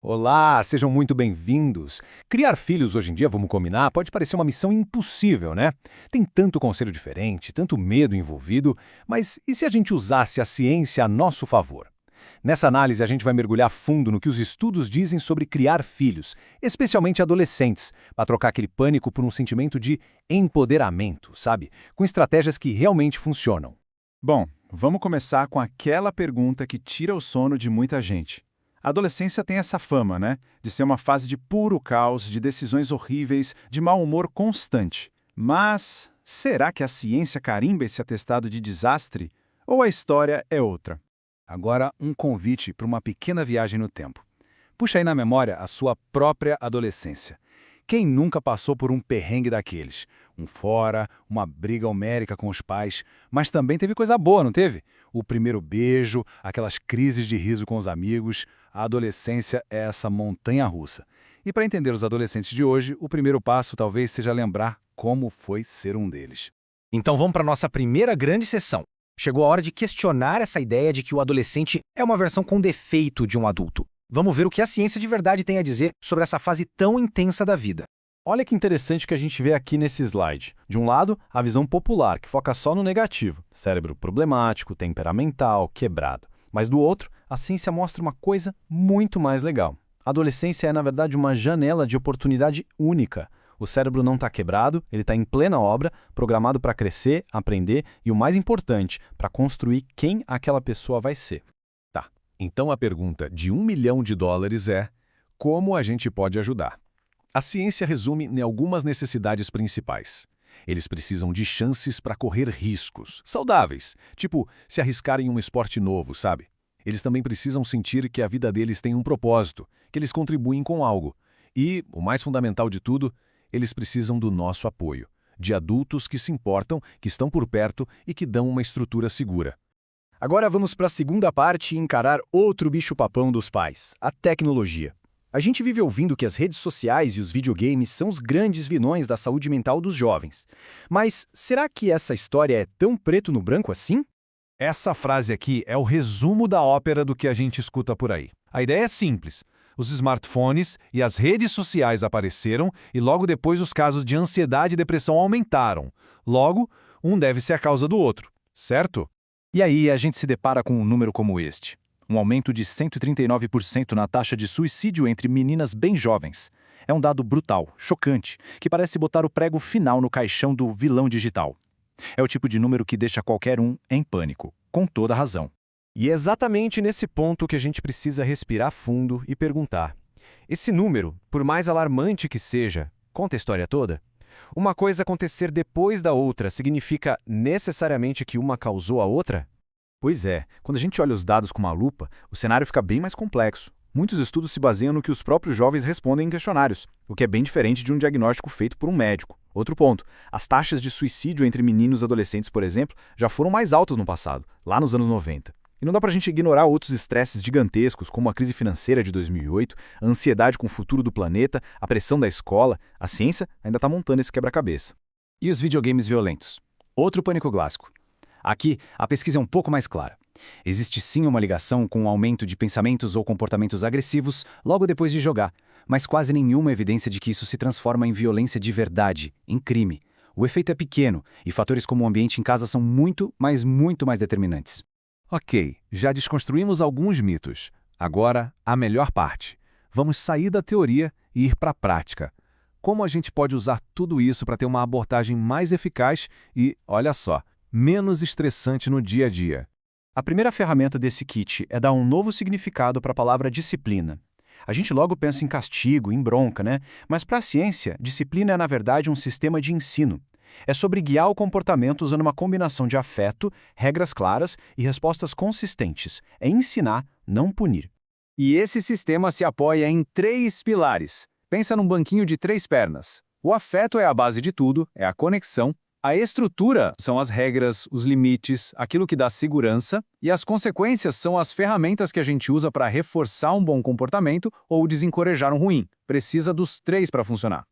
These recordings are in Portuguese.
Olá, sejam muito bem-vindos. Criar filhos hoje em dia, vamos combinar, pode parecer uma missão impossível, né? Tem tanto conselho diferente, tanto medo envolvido, mas e se a gente usasse a ciência a nosso favor? Nessa análise, a gente vai mergulhar fundo no que os estudos dizem sobre criar filhos, especialmente adolescentes, para trocar aquele pânico por um sentimento de empoderamento, sabe? Com estratégias que realmente funcionam. Bom, vamos começar com aquela pergunta que tira o sono de muita gente. A adolescência tem essa fama, né? De ser uma fase de puro caos, de decisões horríveis, de mau humor constante. Mas será que a ciência carimba esse atestado de desastre? Ou a história é outra? Agora, um convite para uma pequena viagem no tempo. Puxa aí na memória a sua própria adolescência. Quem nunca passou por um perrengue daqueles? Um fora, uma briga homérica com os pais, mas também teve coisa boa, não teve? O primeiro beijo, aquelas crises de riso com os amigos. A adolescência é essa montanha-russa. E para entender os adolescentes de hoje, o primeiro passo talvez seja lembrar como foi ser um deles. Então vamos para a nossa primeira grande sessão. Chegou a hora de questionar essa ideia de que o adolescente é uma versão com defeito de um adulto. Vamos ver o que a ciência de verdade tem a dizer sobre essa fase tão intensa da vida. Olha que interessante que a gente vê aqui nesse slide. De um lado, a visão popular, que foca só no negativo. Cérebro problemático, temperamental, quebrado. Mas do outro, a ciência mostra uma coisa muito mais legal. A adolescência é, na verdade, uma janela de oportunidade única. O cérebro não está quebrado, ele está em plena obra, programado para crescer, aprender e, o mais importante, para construir quem aquela pessoa vai ser. Então a pergunta de $1 milhão é: como a gente pode ajudar? A ciência resume em algumas necessidades principais. Eles precisam de chances para correr riscos, saudáveis, tipo se arriscarem em um esporte novo, sabe? Eles também precisam sentir que a vida deles tem um propósito, que eles contribuem com algo. E, o mais fundamental de tudo, eles precisam do nosso apoio, de adultos que se importam, que estão por perto e que dão uma estrutura segura. Agora vamos para a segunda parte e encarar outro bicho-papão dos pais, a tecnologia. A gente vive ouvindo que as redes sociais e os videogames são os grandes vilões da saúde mental dos jovens. Mas será que essa história é tão preto no branco assim? Essa frase aqui é o resumo da ópera do que a gente escuta por aí. A ideia é simples. Os smartphones e as redes sociais apareceram e logo depois os casos de ansiedade e depressão aumentaram. Logo, um deve ser a causa do outro, certo? E aí a gente se depara com um número como este. Um aumento de 139% na taxa de suicídio entre meninas bem jovens. É um dado brutal, chocante, que parece botar o prego final no caixão do vilão digital. É o tipo de número que deixa qualquer um em pânico, com toda razão. E é exatamente nesse ponto que a gente precisa respirar fundo e perguntar: esse número, por mais alarmante que seja, conta a história toda? Uma coisa acontecer depois da outra significa necessariamente que uma causou a outra? Pois é, quando a gente olha os dados com uma lupa, o cenário fica bem mais complexo. Muitos estudos se baseiam no que os próprios jovens respondem em questionários, o que é bem diferente de um diagnóstico feito por um médico. Outro ponto, as taxas de suicídio entre meninos e adolescentes, por exemplo, já foram mais altas no passado, lá nos anos 90. E não dá pra gente ignorar outros estresses gigantescos, como a crise financeira de 2008, a ansiedade com o futuro do planeta, a pressão da escola. A ciência ainda está montando esse quebra-cabeça. E os videogames violentos? Outro pânico clássico. Aqui, a pesquisa é um pouco mais clara. Existe sim uma ligação com o aumento de pensamentos ou comportamentos agressivos logo depois de jogar, mas quase nenhuma evidência de que isso se transforma em violência de verdade, em crime. O efeito é pequeno, e fatores como o ambiente em casa são muito mais determinantes. Ok, já desconstruímos alguns mitos. Agora, a melhor parte. Vamos sair da teoria e ir para a prática. Como a gente pode usar tudo isso para ter uma abordagem mais eficaz e, olha só, menos estressante no dia a dia? A primeira ferramenta desse kit é dar um novo significado para a palavra disciplina. A gente logo pensa em castigo, em bronca, né? Mas para a ciência, disciplina é na verdade um sistema de ensino. É sobre guiar o comportamento usando uma combinação de afeto, regras claras e respostas consistentes. É ensinar, não punir. E esse sistema se apoia em 3 pilares. Pensa num banquinho de 3 pernas. O afeto é a base de tudo, é a conexão. A estrutura são as regras, os limites, aquilo que dá segurança. E as consequências são as ferramentas que a gente usa para reforçar um bom comportamento ou desencorajar um ruim. Precisa dos 3 para funcionar.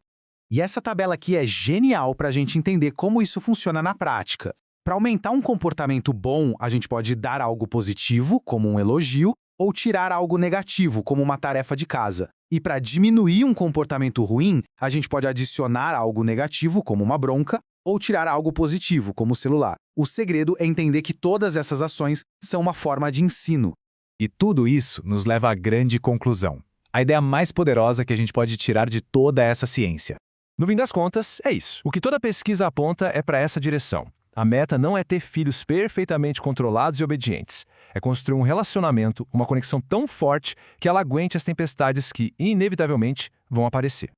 E essa tabela aqui é genial para a gente entender como isso funciona na prática. Para aumentar um comportamento bom, a gente pode dar algo positivo, como um elogio, ou tirar algo negativo, como uma tarefa de casa. E para diminuir um comportamento ruim, a gente pode adicionar algo negativo, como uma bronca, ou tirar algo positivo, como o celular. O segredo é entender que todas essas ações são uma forma de ensino. E tudo isso nos leva à grande conclusão. A ideia mais poderosa que a gente pode tirar de toda essa ciência. No fim das contas, é isso. O que toda pesquisa aponta é para essa direção. A meta não é ter filhos perfeitamente controlados e obedientes. É construir um relacionamento, uma conexão tão forte que ela aguente as tempestades que, inevitavelmente, vão aparecer.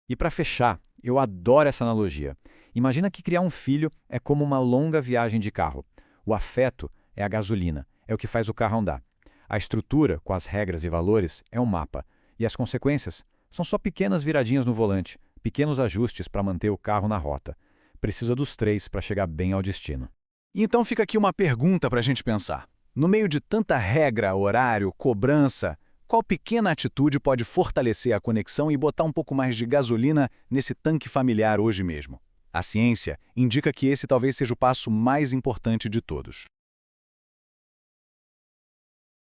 E para fechar, eu adoro essa analogia. Imagina que criar um filho é como uma longa viagem de carro. O afeto é a gasolina, é o que faz o carro andar. A estrutura, com as regras e valores, é um mapa. E as consequências são só pequenas viradinhas no volante, pequenos ajustes para manter o carro na rota. Precisa dos 3 para chegar bem ao destino. E então fica aqui uma pergunta para a gente pensar. No meio de tanta regra, horário, cobrança, qual pequena atitude pode fortalecer a conexão e botar um pouco mais de gasolina nesse tanque familiar hoje mesmo? A ciência indica que esse talvez seja o passo mais importante de todos.